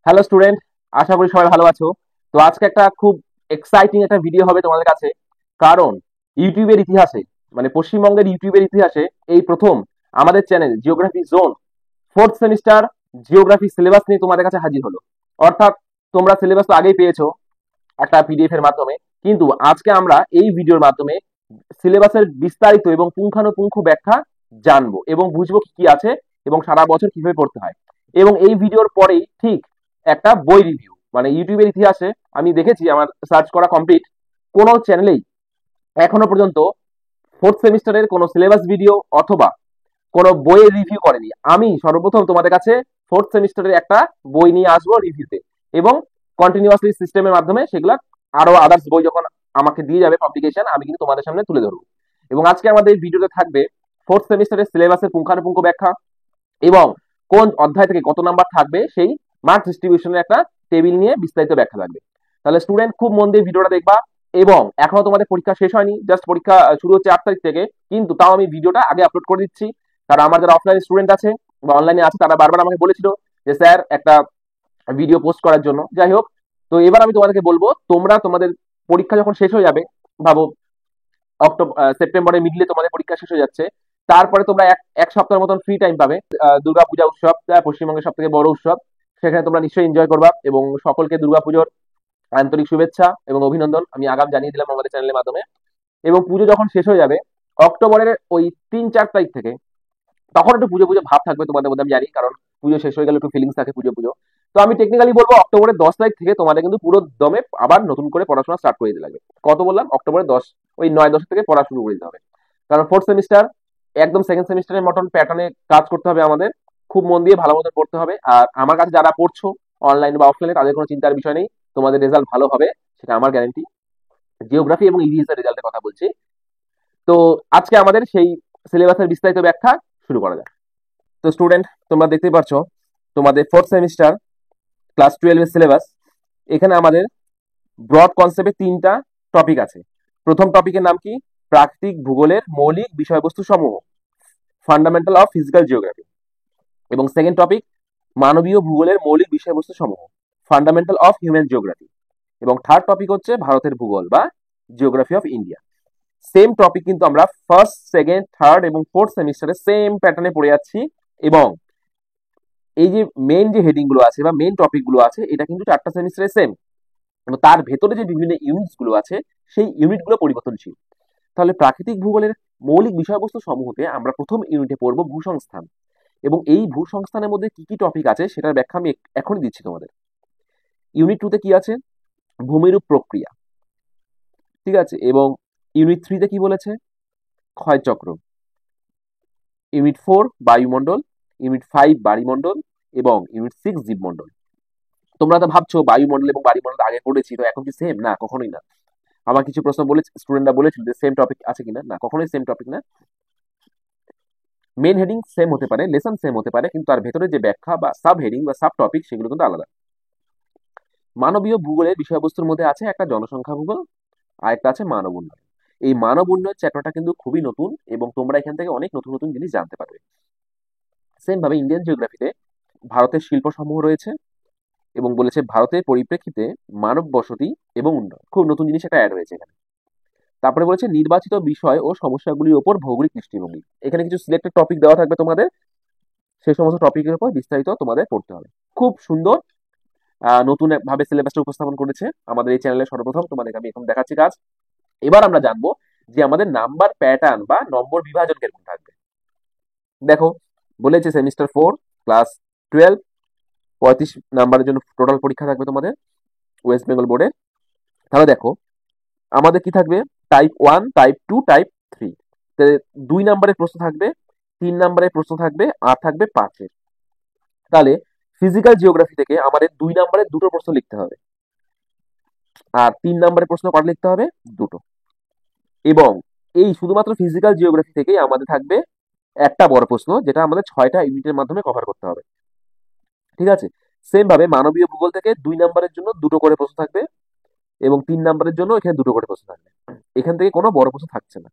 Hello student, আশা করি সবাই ভালো আছো। তো আজকে একটা খুব এক্সাইটিং একটা ভিডিও হবে তোমাদের কাছে। কারণ ইউটিউবের ইতিহাসে, মানে পশ্চিমবঙ্গের ইউটিউবের ইতিহাসে এই প্রথম আমাদের channel geography zone fourth semester geography syllabus নিয়ে তোমাদের কাছে হাজির হলো। অর্থাৎ তোমরা সিলেবাস তো আগেই পেয়েছো একটা পিডিএফ এর মাধ্যমে, কিন্তু আজকে আমরা এই ভিডিওর মাধ্যমে সিলেবাসের বিস্তারিত এবং পুঙ্খানুপুঙ্খ ব্যাখ্যা জানবো এবং বুঝবো কি কি আছে এবং সারা বছর কিভাবে পড়তে হয়। এবং এই ভিডিওর পরেই ঠিক একটা বই রিভিউ, মানে ইউটিউবের ইতিহাসে আমি দেখেছি, আমার সার্চ করা কমপ্লিট, কোনো চ্যানেলেই এখনো পর্যন্ত ফোর্থ সেমিস্টারের কোনো সিলেবাস ভিডিও অথবা কোনো বইয়ের রিভিউ করেনি। আমি সর্বপ্রথম তোমাদের কাছে ফোর্থ সেমিস্টারের একটা বই নিয়ে আসবো রিভিউতে, এবং কন্টিনিউয়াসলি সিস্টেমের মাধ্যমে সেগুলা আরো আদার্স বই যখন আমাকে দিয়ে যাবে পাবলিকেশন, আমি কিন্তু তোমাদের সামনে তুলে ধরবো। এবং আজকে আমাদের এই ভিডিওতে থাকবে ফোর্থ সেমিস্টারের সিলেবাসের পুঙ্খানুপুঙ্খ ব্যাখ্যা এবং কোন অধ্যায় থেকে কত নাম্বার থাকবে সেই মার্ক ডিস্ট্রিবিউশনের একটা টেবিল নিয়ে বিস্তারিত ব্যাখ্যা থাকবে। তাহলে স্টুডেন্ট খুব মন দিয়ে ভিডিওটা দেখবা। এবং এখনো তোমাদের পরীক্ষা শেষ হয়নি, জাস্ট পরীক্ষা শুরু হচ্ছে 8 তারিখ থেকে, কিন্তু তাও আমি ভিডিওটা আগে আপলোড করে দিচ্ছি। কারণ আমার যারা অফলাইন স্টুডেন্ট আছে বা অনলাইনে আছে তারা বারবার আমাকে বলেছিল যে স্যার একটা ভিডিও পোস্ট করার জন্য। যাই হোক, তো এবার আমি তোমাদেরকে বলবো, তোমরা তোমাদের পরীক্ষা যখন শেষ হয়ে যাবে, ভাবো অক্টোবর সেপ্টেম্বরের মিডলে তোমাদের পরীক্ষা শেষ হয়ে যাচ্ছে, তারপরে তোমরা এক এক সপ্তাহের মতন ফ্রি টাইম পাবে। দুর্গাপূজা উৎসব পশ্চিমবঙ্গের সব থেকে বড় উৎসব, সেখানে তোমরা নিশ্চয়ই এনজয় করবা। এবং সকলকে দুর্গাপুজোর আন্তরিক শুভেচ্ছা এবং অভিনন্দন আমি আগাম জানিয়ে দিলাম আমাদের চ্যানেলের মাধ্যমে। এবং পুজো যখন শেষ হয়ে যাবে অক্টোবরের ওই 3-4 তারিখ থেকে, তখন একটু পুজো পুজো ভাব থাকবে তোমাদের মধ্যে, আমি জানি, কারণ পুজো শেষ হয়ে গেলে একটু ফিলিংস থাকে পুজো পুজো। তো আমি টেকনিক্যালি বলবো অক্টোবরের 10 তারিখ থেকে তোমাদের কিন্তু পুরো দমে আবার নতুন করে পড়াশোনা স্টার্ট করে দিতে লাগবে। কত বললাম? অক্টোবরের 10, ওই 9-10 থেকে পড়া শুরু করে দিতে হবে। কারণ ফোর্থ সেমিস্টার একদম সেকেন্ড সেমিস্টারের মতন প্যাটার্নে কাজ করতে হবে আমাদের। খুব মন দিয়ে ভালো মতন পড়তে হবে। আর আমার কাছে যারা পড়ছো অনলাইন বা অফলাইনে, তাদের কোনো চিন্তার বিষয় নেই, তোমাদের রেজাল্ট ভালো হবে, সেটা আমার গ্যারান্টি। জিওগ্রাফি এবং ইভিএস এর রেজাল্টের কথা বলছি। তো আজকে আমাদের সেই সিলেবাসের বিস্তারিত ব্যাখ্যা শুরু করা যাক। তো স্টুডেন্ট, তোমরা দেখতেই পাচ্ছ তোমাদের ফোর্থ সেমিস্টার ক্লাস 12 এর সিলেবাস। এখানে আমাদের ব্রড কনসেপ্টে 3টা টপিক আছে। প্রথম টপিকের নাম কি? প্রাকৃতিক ভূগোলের মৌলিক বিষয়বস্তু সমূহ, ফান্ডামেন্টাল অফ ফিজিক্যাল জিওগ্রাফি। এবং সেকেন্ড টপিক মানবীয় ভূগোলের মৌলিক বিষয়বস্তু সমূহ, ফান্ডামেন্টাল অফ হিউম্যান জিওগ্রাফি। এবং থার্ড টপিক হচ্ছে ভারতের ভূগোল বা geography of India. Same topic কিন্তু আমরা ফার্স্ট, সেকেন্ড, থার্ড এবং ফোর্থ সেমিস্টারে সেম প্যাটার্নে পড়ে যাচ্ছি। এবং এই যে মেইন যে হেডিং গুলো আছে বা মেইন টপিক গুলো আছে, এটা কিন্তু 4টা সেমিস্টারে সেম। তার ভেতরে যে বিভিন্ন ইউনিটস গুলো আছে সেই ইউনিট গুলো পরিবর্তনশীল। তাহলে প্রাকৃতিক ভূগোলের মৌলিক বিষয়বস্তু সমূহতে আমরা প্রথম ইউনিটে পড়বো ভূসংস্থান। এবং এই ভূসংস্থানের মধ্যে কি কি টপিক আছে সেটার ব্যাখ্যা আমি এখনই দিচ্ছি তোমাদের। ইউনিট 2 তে কি আছে? ভূমিরূপ প্রক্রিয়া, ঠিক আছে। এবং ইউনিট 3 তে কি বলেছে? ক্ষয়চক্র। ইউনিট 4 বায়ুমণ্ডল, ইউনিট 5 বায়ুমণ্ডল এবং ইউনিট 6 জীবমণ্ডল। তোমরা তো ভাবছো বায়ুমণ্ডল এবং বায়ুমণ্ডল আগে পড়েছি, তো এখন কি সেম? না, কখনোই না। আমার কিছু প্রশ্ন বলে স্টুডেন্টরা বলেছিল যে সেম টপিক আছে কিনা, না, কখনোই সেম টপিক না। মেন হেডিং সেম হতে পারে, লেসন সেম হতে পারে, কিন্তু তার ভেতরে যে ব্যাখ্যা বা সাব হেডিং বা সাব টপিক সেগুলো কিন্তু আলাদা। মানবীয় ভূগোলের বিষয়বস্তুর মধ্যে আছে একটা জনসংখ্যা ভূগোল আর একটা আছে মানব উন্নয়ন। এই মানব উন্নয়ন চ্যাপ্টারটা কিন্তু খুবই নতুন এবং তোমরা এখান থেকে অনেক নতুন নতুন জিনিস জানতে পারবে। সেম ভাবে ইন্ডিয়ান জিওগ্রাফিতে ভারতের শিল্প সমূহ রয়েছে এবং বলেছে ভারতের পরিপ্রেক্ষিতে মানব বসতি এবং উন্নয়ন, খুব নতুন জিনিস একটা অ্যাড হয়েছে এখানে। তারপরে বলেছে নির্বাচিত বিষয় ও সমস্যাগুলির উপর ভৌগোলিক দৃষ্টিভঙ্গি। এখানে কিছু সিলেক্টেড টপিক দেওয়া থাকবে তোমাদের, সেই সমস্ত টপিকের উপর বিস্তারিত তোমাদের পড়তে হবে। খুব সুন্দর নতুন ভাবে সিলেবাসটা উপস্থাপন করেছে আমাদের এই চ্যানেলে সর্বপ্রথম তোমাদেরকে আমি এখন দেখাচ্ছি কাজ। এবার আমরা জানবো যে আমাদের নাম্বার প্যাটার্ন বা নম্বর বিভাজন কিরকম থাকবে। দেখো, বলেছে সেমিস্টার 4 ক্লাস 12 35 নাম্বারের জন্য টোটাল পরীক্ষা থাকবে তোমাদের ওয়েস্ট বেঙ্গল বোর্ডে। তাহলে দেখো আমাদের কি থাকবে? Type 1, type 2, type 3। 2 নাম্বারের প্রশ্ন থাকবে, 3 নাম্বারের প্রশ্ন থাকবে আর থাকবে 5-এর। তাহলে ফিজিক্যাল জিওগ্রাফি থেকে আমাদের 2 নাম্বারের দুটো প্রশ্ন লিখতে হবে আর 3 নাম্বারের প্রশ্ন কটা লিখতে হবে? দুটো। এবং এই শুধুমাত্র ফিজিক্যাল জিওগ্রাফি থেকেই আমাদের থাকবে একটা বড় প্রশ্ন, যেটা আমাদের 6টা ইউনিটের মাধ্যমে কভার করতে হবে, ঠিক আছে। সেম ভাবে মানবীয় ভূগোল থেকে 2 নাম্বারের জন্য দুটো করে প্রশ্ন থাকবে এবং 3 নাম্বারের জন্য এখানে দুটো করে প্রশ্ন থাকবে। এখান থেকে কোনো বড় প্রশ্ন থাকছে না।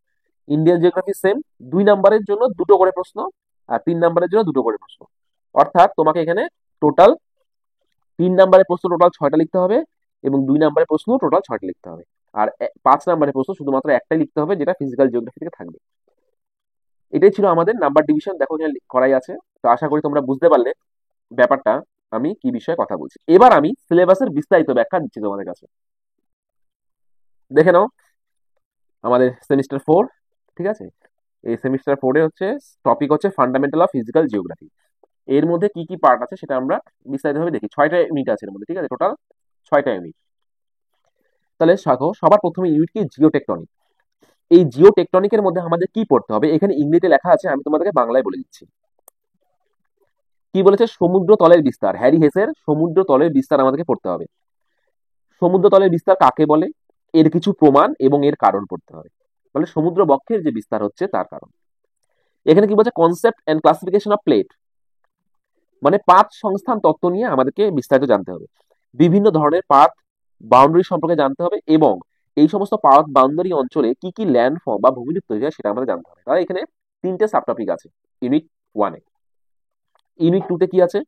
ইন্ডিয়ান জিওগ্রাফি সেম, 2 নাম্বারের জন্য দুটো করে প্রশ্ন আর 3 নাম্বারের জন্য দুটো করে প্রশ্ন। অর্থাৎ তোমাকে এখানে টোটাল 3 নম্বরের প্রশ্ন টোটাল 6টা লিখতে হবে এবং 2 নম্বরের প্রশ্ন টোটাল 6টা লিখতে হবে। আর 5 নম্বরের প্রশ্ন শুধুমাত্র একটাই লিখতে হবে, যেটা ফিজিক্যাল জিওগ্রাফি থেকে থাকবে। এটাই ছিল আমাদের নাম্বার ডিভিশন, দেখো এখানে করাই আছে। তো আশা করি তোমরা বুঝতে পারলে ব্যাপারটা আমি কি বিষয়ে কথা বলছি। এবার আমি সিলেবাসের বিস্তারিত ব্যাখ্যা দিচ্ছি তোমাদের কাছে। দেখে নাও আমাদের সেমিস্টার 4, ঠিক আছে? এই সেমিস্টার 4 হচ্ছে টপিক হচ্ছে ফান্ডামেন্টাল অফ ফিজিক্যাল জিওগ্রাফি। এর মধ্যে কি কি পার্ট আছে সেটা আমরা বিস্তারিতভাবে দেখি। 6টা ইউনিট আছে এর মধ্যে, ঠিক আছে? টোটাল 6টা ইউনিট। তাহলে সবার প্রথমে ইউনিট কি? জিওটেকটনিক। এই জিওটেকটনিকের মধ্যে আমাদের কি পড়তে হবে? এখানে ইংরেজিতে লেখা আছে, আমি তোমাদেরকে বাংলায় বলে দিচ্ছি। কি বলেছে? সমুদ্র তলের বিস্তার। হ্যারি হেসের সমুদ্র তলের বিস্তার আমাদেরকে পড়তে হবে। সমুদ্র তলের বিস্তার কাকে বলে, এর কিছু প্রমাণ এবং এর কারণ পড়তে হবে। মানে সমুদ্র বক্ষের যে বিস্তার হচ্ছে তার কারণ। এখানে কি বলছে? Concept and classification of plate, মানে পাত সংস্থান তত্ত্ব নিয়ে আমাদেরকে বিস্তারিত জানতে হবে। বিভিন্ন ধরনের পাত বাউন্ডারি সম্পর্কে জানতে হবে এবং এই সমস্ত পাত বাউন্ডারি অঞ্চলে কি কি ল্যান্ডফর্ম বা ভূমিরূপ তৈরি হয় সেটা আমাদের জানতে হবে। তাহলে এখানে 3টে সাব টপিক আছে ইউনিট 1-এ। ইউনিট 2-তে কি আছে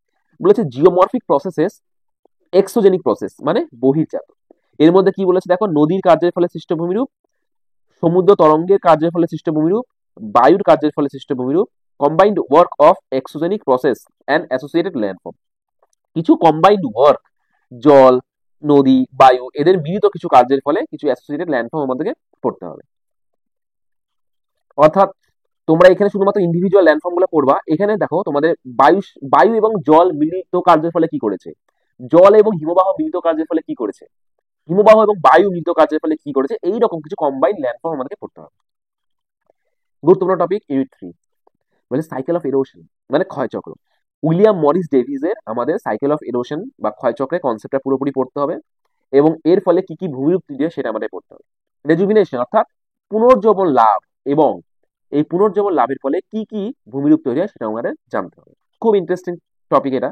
বলেছে? জিওমরফিক প্রসেসেস, এক্সোজেনিক প্রসেস মানে বহির্জাত। এর মধ্যে কি বলেছে দেখো? নদীর কার্যের ফলে সৃষ্ট ভূমিরূপ, সমুদ্র তরঙ্গের কার্যের ফলে সৃষ্ট ভূমিরূপ, বায়ুর কার্যের ফলে সৃষ্ট ভূমিরূপ, combined work of exogenic process and associated landform. কিছু কম্বাইন্ড ওয়ার্ক, জল, নদী, বায়ু এদের মিলিত কিছু কার্যের ফলে কিছু অ্যাসোসিয়েটেড ল্যান্ডফর্ম আমাদেরকে পড়তে হবে। অর্থাৎ তোমরা এখানে শুধুমাত্র ইন্ডিভিজুয়াল ল্যান্ডফর্ম গুলো পড়বা। এখানে দেখো তোমাদের বায়ু বায়ু এবং জল মিলিত কার্যের ফলে কি করেছে, জল এবং হিমবাহ মিলিত কার্যের ফলে কি করেছে, হিমবাহ এবং বায়ু মিলিত কার্যের ফলে কি করেছে, এইরকম কিছু কম্বাইন্ড ল্যান্ডফর্ম আমাদেরকে পড়তে হবে। গুরুত্বপূর্ণ টপিক ইউনিট 3 মানে সাইকেল অফ এরোশন মানে ক্ষয়চক্র। উইলিয়াম মরিস ডেভিসের আমাদের সাইকেল অফ এরোশন বা ক্ষয়চক্রের কনসেপ্টটা পুরোপুরি পড়তে হবে এবং এর ফলে কি কি ভূমিরূপ তৈরি হয় সেটা আমাদের পড়তে হবে। রেজুভিনেশন অর্থাৎ পুনর্জীবন লাভ এবং এই পুনর্জীবন লাভের ফলে কি কি ভূমিরূপ তৈরি হয় সেটা আমাদের জানতে হবে। খুব ইন্টারেস্টিং টপিক এটা।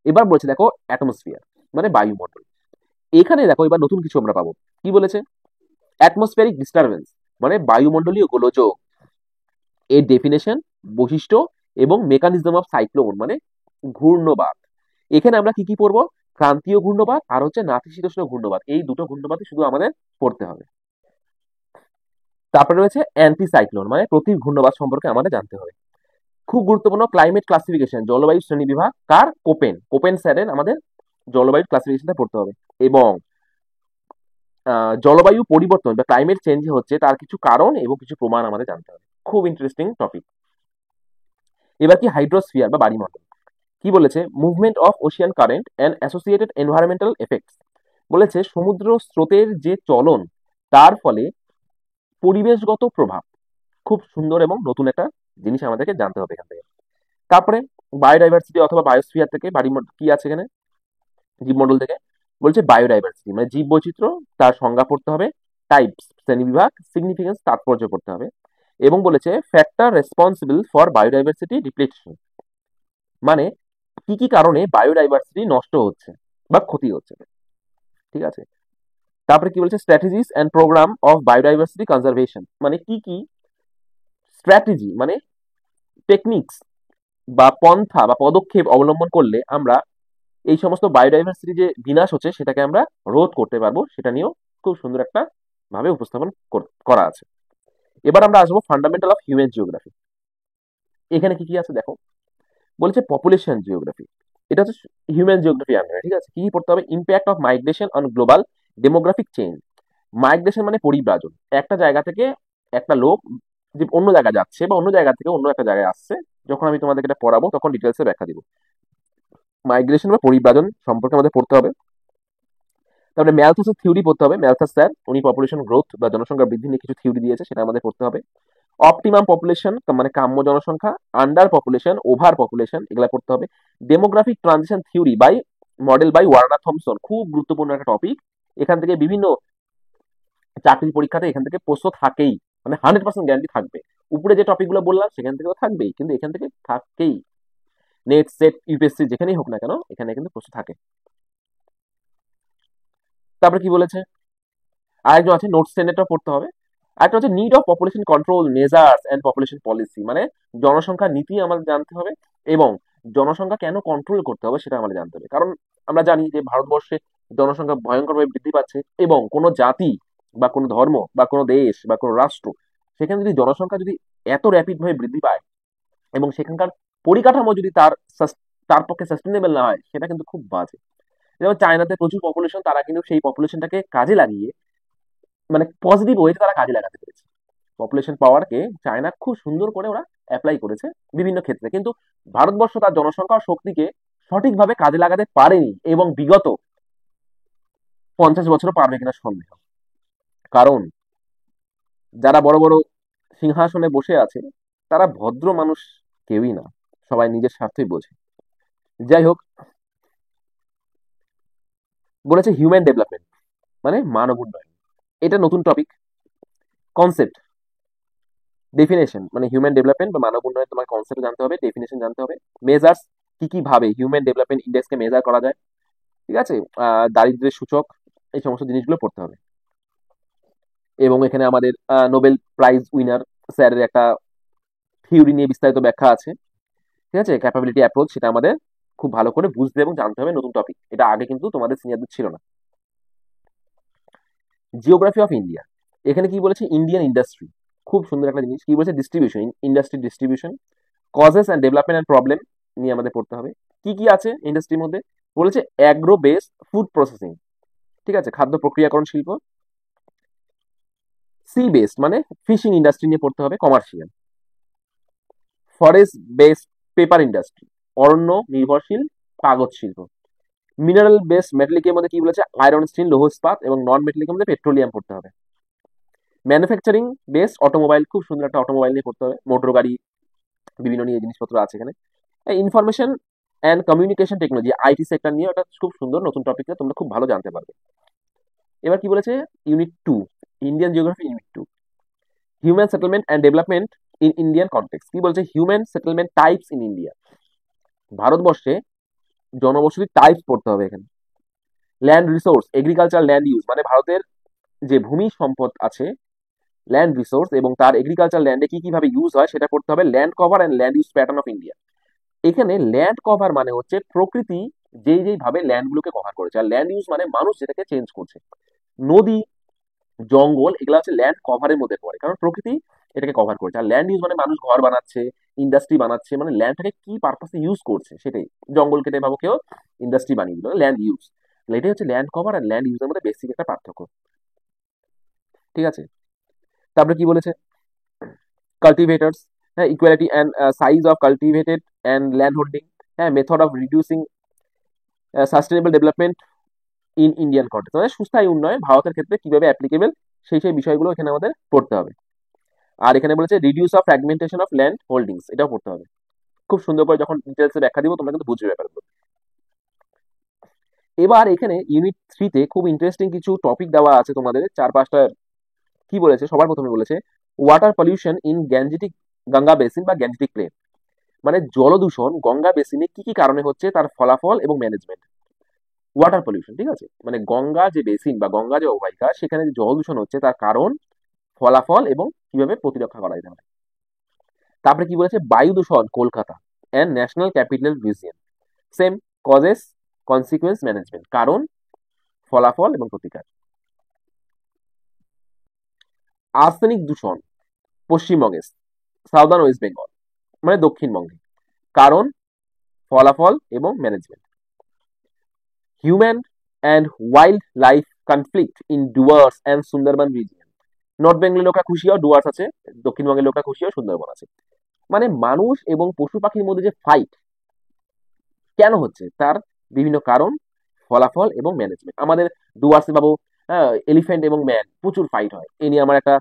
এবার বলছে দেখো অ্যাটমসফিয়ার মানে বায়ুমণ্ডল। এখানে দেখো এবার নতুন কিছু আমরা পাবো। কি বলেছে? অ্যাটমসফিয়ারিক ডিস্টারবেন্স মানে বায়ুমণ্ডলীয় গোলযোগ, এর ডেফিনেশন, বৈশিষ্ট্য এবং মেকানিজম অফ সাইক্লোন মানে ঘূর্ণবাত। এখানে আমরা কি কি পড়বো? ক্রান্তীয় ঘূর্ণবাত আর হচ্ছে নাতিশীতোষ্ণ ঘূর্ণবাত, এই দুটো ঘূর্ণবাতই শুধু আমাদের পড়তে হবে। তারপরে রয়েছে অ্যান্টি সাইক্লোন মানে প্রতি ঘূর্ণবাত সম্পর্কে আমাদের জানতে হবে। খুব গুরুত্বপূর্ণ ক্লাইমেট ক্লাসিফিকেশন, জলবায়ু শ্রেণী বিভাগ কার? কোপেন স্যারের আমাদের জলবায়ু ক্লাসিফিকেশনটা পড়তে হবে এবং জলবায়ু পরিবর্তন বা ক্লাইমেট চেঞ্জ হচ্ছে তার কিছু কারণ এবং কিছু প্রমাণ আমাদের জানতে হবে। খুব ইন্টারেস্টিং টপিক। এবার কি হাইড্রোস্ফিয়ার বা বায়ুমণ্ডল। কি বলেছে? Movement of Ocean current and associated environmental effects. বলেছে সমুদ্র স্রোতের যে চলন তার ফলে পরিবেশগত প্রভাব। খুব সুন্দর এবং নতুন একটা জিনিস আমাদেরকে জানতে হবে এখান থেকে। তারপরে বায়োডাইভার্সিটি অথবা বায়োস্ফিয়ার থেকে কি আছে এখানে? জীবমণ্ডল থেকে বলছে বায়োডাইভার্সিটি মানে জীব বৈচিত্র্য, তার সংজ্ঞা পড়তে হবে, টাইপস শ্রেণীবিভাগ, সিগনিফিকেন্স তাৎপর্য পড়তে হবে এবং বলেছে factor responsible for biodiversity depletion মানে কি কি কারণে বায়োডাইভার্সিটি নষ্ট হচ্ছে বা ক্ষতি হচ্ছে, ঠিক আছে? তারপরে কি বলছে? Strategies and program of biodiversity conservation মানে কি কি স্ট্র্যাটেজি মানে টেকনিক্স বা পন্থা বা পদক্ষেপ অবলম্বন করলে আমরা এই সমস্ত বায়োডাইভার্সিটি যে বিনাশ হচ্ছে সেটাকে আমরা রোধ করতে পারবো, সেটা নিয়েও খুব সুন্দর একটা ভাবে উপস্থাপন করা আছে। এবার আমরা আসবো ফান্ডামেন্টাল অফ হিউম্যান জিওগ্রাফি। এখানে কি কি আছে দেখো? বলেছে পপুলেশন জিওগ্রাফি, এটা হচ্ছে হিউম্যান জিওগ্রাফি আন্ডারে, ঠিক আছে? কি কি পড়তে হবে? Impact of migration on global demographic change. Migration মানে পরিব্রাজন, একটা জায়গা থেকে একটা লোক যে অন্য জায়গায় যাচ্ছে বা অন্য জায়গা থেকে অন্য একটা জায়গায় আসছে, যখন আমি তোমাদেরকে এটা পড়াবো তখন ডিটেলসে ব্যাখ্যা দিব। মাইগ্রেশন বা পরিব্রাজন সম্পর্কে আমাদের পড়তে হবে। তারপরে ম্যালথাসের থিওরি পড়তে হবে। ম্যালথাস স্যার উনি পপুলেশন গ্রোথ বা জনসংখ্যা বৃদ্ধি নিয়ে কিছু থিওরি দিয়েছে, সেটা আমাদের পড়তে হবে। অপটিমাম পপুলেশন মানে কাম্য জনসংখ্যা, আন্ডার পপুলেশন, ওভার পপুলেশন এগুলা পড়তে হবে। Demographic transition theory by model by Warner Thompson, খুব গুরুত্বপূর্ণ একটা টপিক। এখান থেকে বিভিন্ন চাকরির পরীক্ষাতে এখান থেকে প্রশ্ন থাকেই, মানে 100% গ্যারান্টি থাকবে। উপরে যে টপিকগুলো বললাম সেখান থেকেও থাকবেই, কিন্তু এখান থেকে থাকেই। নেট সেট ইউপিএসসি যেখানেই হোক না কেন এখানে কিন্তু প্রশ্ন থাকে। তারপরে কি বলেছে? আরেকজন আছে নোটস 10 পড়তে হবে। আরেকটা হচ্ছে need of population control measures and population policy মানে জনসংখ্যা নীতি আমাদের জানতে হবে এবং জনসংখ্যা কেন কন্ট্রোল করতে হবে সেটা আমাদের জানতে হবে। কারণ আমরা জানি যে ভারতবর্ষে জনসংখ্যা ভয়ঙ্করভাবে বৃদ্ধি পাচ্ছে, এবং কোনো জাতি বা কোনো ধর্ম বা কোনো দেশ বা কোনো রাষ্ট্র, সেখানে যদি জনসংখ্যা যদি এত র্যাপিড ভাবে বৃদ্ধি পায় এবং সেখানকার পরিকাঠামো যদি তার পক্ষে সাস্টেনেবল না হয়, সেটা কিন্তু খুব বাজে। যেমন চায়নাতে প্রচুর পপুলেশন, তারা কিন্তু সেই পপুলেশনটাকে কাজে লাগিয়ে, মানে পজিটিভ ওয়েতে তারা কাজে লাগাতে পেরেছে। পপুলেশন পাওয়ারকে চায়না খুব সুন্দর করে ওরা অ্যাপ্লাই করেছে বিভিন্ন ক্ষেত্রে, কিন্তু ভারতবর্ষ তার জনসংখ্যা ও শক্তিকে সঠিকভাবে কাজে লাগাতে পারেনি, এবং বিগত 50 বছরও পারবে কিনা সন্দেহ। কারণ যারা বড় বড় সিংহাসনে বসে আছে, তারা ভদ্র মানুষ কেউই না, সবাই নিজের স্বার্থই বোঝে। যাই হোক, বলেছে হিউম্যান ডেভেলপমেন্ট মানে মানব উন্নয়ন, এটা নতুন টপিক, কনসেপ্ট, ডেফিনেশন, মানে হিউম্যান ডেভেলপমেন্ট বা মানব উন্নয়ন তোমার কনসেপ্ট জানতে হবে, ডেফিনেশন জানতে হবে, মেজার্স, কি কি ভাবে হিউম্যান ডেভেলপমেন্ট ইন্ডেক্সকে মেজার করা যায়, ঠিক আছে, দারিদ্র্যের সূচক, এই সমস্ত জিনিসগুলো পড়তে হবে। এবং এখানে আমাদের নোবেল প্রাইজ উইনার স্যারের একটা থিওরি নিয়ে বিস্তারিত ব্যাখ্যা আছে, ঠিক আছে, ক্যাপাবিলিটি অ্যাপ্রোচ, সেটা আমাদের খুব ভালো করে বুঝতে এবং জানতে হবে, নতুন টপিক, এটা আগে কিন্তু তোমাদের সিনিয়রদের ছিল না। জিওগ্রাফি অফ ইন্ডিয়া, এখানে কি বলেছে, ইন্ডিয়ান ইন্ডাস্ট্রি, খুব সুন্দর একটা জিনিস, কি বলেছে, distribution, industry distribution, causes and development and problem নিয়ে আমাদের পড়তে হবে। কি কি আছে ইন্ডাস্ট্রির মধ্যে, বলেছে অ্যাগ্রো বেসড ফুড প্রসেসিং, ঠিক আছে, খাদ্য প্রক্রিয়াকরণ শিল্প, সি বেসড মানে ফিশিং ইন্ডাস্ট্রি নিয়ে পড়তে হবে, commercial, forest based paper industry, অরণ্য নির্ভরশীল কাগজ শিল্প, মিনারেল বেসড মেটালিকের মধ্যে কি বলেছে, আয়রন স্টিল লৌহ ইস্পাত, এবং নন মেটালিকের মধ্যে পেট্রোলিয়াম পড়তে হবে। ম্যানুফ্যাকচারিং বেসড অটোমোবাইল, খুব সুন্দর একটা অটোমোবাইল নিয়ে পড়তে হবে, মোটর গাড়ি বিভিন্ন নিয়ে জিনিসপত্র আছে এখানে। Information and communication technology, IT sector নিয়ে ওটা খুব সুন্দর নতুন টপিকটা তোমরা খুব ভালো জানতে পারবে। এবার কি বলেছে, unit 2, Indian geography unit 2, human settlement and development in Indian context, কি বলছে, human settlement types in India, ভারতবর্ষে জনবসতি টাইপস পড়তে হবে এখানে। Land resource, agriculture land use, মানে ভারতের যে ভূমি সম্পদ আছে, ল্যান্ড রিসোর্স এবং তার এগ্রিকালচার ল্যান্ডে কি কিভাবে ইউজ হয় সেটা পড়তে হবে। Land cover and land use pattern of India, এখানে ল্যান্ড কভার মানে হচ্ছে প্রকৃতি যেই ভাবে ল্যান্ডগুলোকে কভার করেছে, আর ল্যান্ড ইউজ মানে মানুষ যেটাকে চেঞ্জ করছে। নদী, জঙ্গল, এগুলো হচ্ছে ল্যান্ড কভারের মধ্যে পড়ে, কারণ প্রকৃতি এটাকে কভার করছে। আর ল্যান্ড ইউজ মানে মানুষ ঘর বানাচ্ছে, ইন্ডাস্ট্রি বানাচ্ছে, মানে ল্যান্ডটাকে কি পারপাসে ইউজ করছে সেটাই। জঙ্গল কেটে ভাবো কেউ ইন্ডাস্ট্রি বানিয়ে দিল, ল্যান্ড ইউজ। এটাই হচ্ছে ল্যান্ড কভার আর ল্যান্ড ইউজের মধ্যে বেসিক একটা পার্থক্য, ঠিক আছে। তারপরে কি বলেছে, কাল্টিভেটার্স, হ্যাঁ, equality and size of cultivated and land holding, হ্যাঁ, method of reducing sustainable development in Indian context, মানে সুস্থায়ী উন্নয়ন ভারতের ক্ষেত্রে কিভাবে অ্যাপ্লিকেবল, সেই বিষয়গুলো এখানে আমাদের পড়তে হবে। আর এখানে বলেছে reduce of fragmentation of land holdings, এটাও পড়তে হবে। খুব সুন্দর করে যখন ডিটেলসে ব্যাখ্যা দিব তোমরা কিন্তু বুঝবে ব্যাপারগুলো। এবার এখানে ইউনিট 3-তে খুব ইন্টারেস্টিং কিছু টপিক দেওয়া আছে তোমাদের, 4-5টা। কি বলেছে, সবার প্রথমে বলেছে water pollution in Gangetic Ganga basin বা গ্যাঞ্জেটিক প্লেন, মানে জলদূষণ গঙ্গা বেসিনে কি কি কারণে হচ্ছে, তার ফলাফল এবং ম্যানেজমেন্ট। ওয়াটার পলিউশন, ঠিক আছে, মানে গঙ্গা যে বেসিন বা গঙ্গা যে অববাহিকা, সেখানে যে জল দূষণ হচ্ছে তার কারণ, ফলাফল এবং কিভাবে প্রতিরক্ষা করা যেতে পারে। তারপরে কি বলেছে, বায়ু দূষণ Kolkata and national capital region, same, causes, consequence management, কারণ, ফলাফল এবং প্রতিকার। আর্সেনিক দূষণ পশ্চিমবঙ্গে, সাউদার্ন ওয়েস্ট বেঙ্গল, মানে দক্ষিণবঙ্গে, কারণ, ফলাফল এবং management. Human and wild life conflict in Dooars and Sundarban region, north বেঙ্গলের লোকরা খুশি হয়, ডুয়ার্স আছে, দক্ষিণবঙ্গের লোকরা খুশি হয়, সুন্দরবন আছে। মানে মানুষ এবং পশু পাখির মধ্যে যে ফাইট কেন হচ্ছে, তার বিভিন্ন কারণ, ফলাফল এবং ম্যানেজমেন্ট। আমাদের ডুয়ার্সে পাবো এলিফ্যান্ট এবং ম্যান প্রচুর ফাইট হয়, এ নিয়ে আমার একটা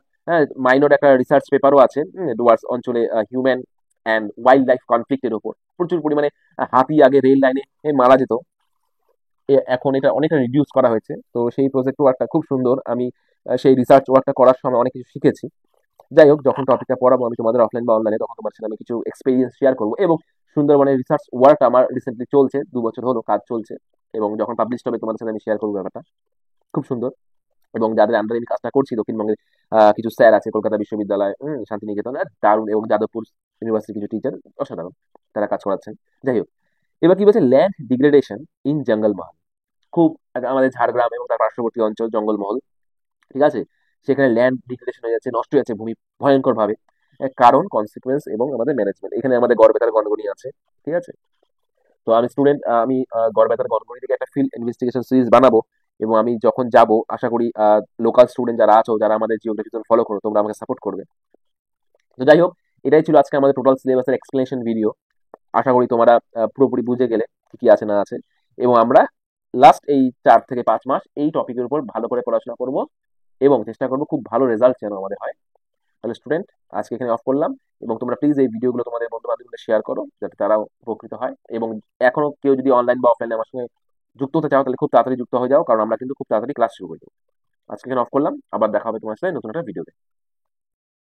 মাইনর একটা রিসার্চ পেপারও আছে, ডুয়ার্স অঞ্চলে হিউম্যান অ্যান্ড ওয়াইল্ড লাইফ কনফ্লিক্টের উপর। প্রচুর পরিমাণে হাতি আগে রেল লাইনে মারা যেত, এখন এটা অনেকটা রিডিউস করা হয়েছে। তো সেই প্রজেক্ট ওয়ার্কটা খুব সুন্দর, আমি সেই রিসার্চ ওয়ার্কটা করার সময় অনেক কিছু শিখেছি। যাই হোক, যখন টপিকটা পড়াবো আমি তোমাদের অফলাইন বা অনলাইনে, তখন তোমার সাথে আমি কিছু এক্সপিরিয়েন্স শেয়ার করবো। এবং সুন্দরবনের রিসার্চ ওয়ার্ক আমার রিসেন্টলি চলছে, 2 বছর হলো কাজ চলছে, এবং যখন পাবলিশ হবে তোমাদের সাথে আমি শেয়ার করবো ব্যাপারটা, খুব সুন্দর। এবং যাদের আন্ডারে আমি কাজটা করছি, দক্ষিণবঙ্গের কিছু স্যার আছে, কলকাতা বিশ্ববিদ্যালয়, শান্তিনিকেতন, দারুণ, এবং যাদবপুর ইউনিভার্সিটির কিছু টিচার অসাধারণ, তারা কাজ করাচ্ছেন। যাই হোক, এবার কি বলছে, ল্যান্ড ডিগ্রেডেশন ইন জঙ্গলমহল। খুব আমাদের ঝাড়গ্রাম এবং তার পার্শ্ববর্তী অঞ্চল জঙ্গলমহল, ঠিক আছে, সেখানে ল্যান্ড ডিগ্রেডেশন হয়ে যাচ্ছে, নষ্ট হয়ে যাচ্ছে ভূমি ভয়ঙ্কর ভাবে। কারণ, কনসিকুয়েন্স এবং আমাদের ম্যানেজমেন্ট, এখানে আমাদের গড়বেতার গণগণি আছে, ঠিক আছে। তো আমি স্টুডেন্ট, আমি গড়বেতার গণগণি থেকে একটা ফিল্ড ইনভেস্টিগেশন সিরিজ বানাবো, এবং আমি যখন যাব আশা করি লোকাল স্টুডেন্ট যারা আছো, যারা আমাদের জিওগ্রাফি ফলো করো, তোমরা আমাকে সাপোর্ট করবে। তো যাই হোক, এটাই ছিল আজকে আমাদের টোটাল সিলেবাসের এক্সপ্লেনেশন ভিডিও। আশা করি তোমরা পুরোপুরি বুঝে গেলে কি কি আছে না আছে, এবং আমরা লাস্ট এই 4 থেকে 5 মাস এই টপিকের উপর ভালো করে পড়াশোনা করব, এবং চেষ্টা করবো খুব ভালো রেজাল্ট যেন আমাদের হয়। তাহলে স্টুডেন্ট, আজকে এখানে অফ করলাম, এবং তোমরা প্লিজ এই ভিডিওগুলো তোমাদের বন্ধু বান্ধবদের শেয়ার করো, যাতে তারাও উপকৃত হয়। এবং এখনো কেউ যদি অনলাইন বা অফলাইনে আমার সঙ্গে যুক্ত হতে চাও, তাহলে খুব তাড়াতাড়ি যুক্ত হয়ে যাও, কারণ আমরা কিন্তু খুব তাড়াতাড়ি ক্লাস শুরু করে দেবো। আজকে এখানে অফ করলাম, আবার দেখা হবে তোমার সাথে নতুন একটা ভিডিওতে।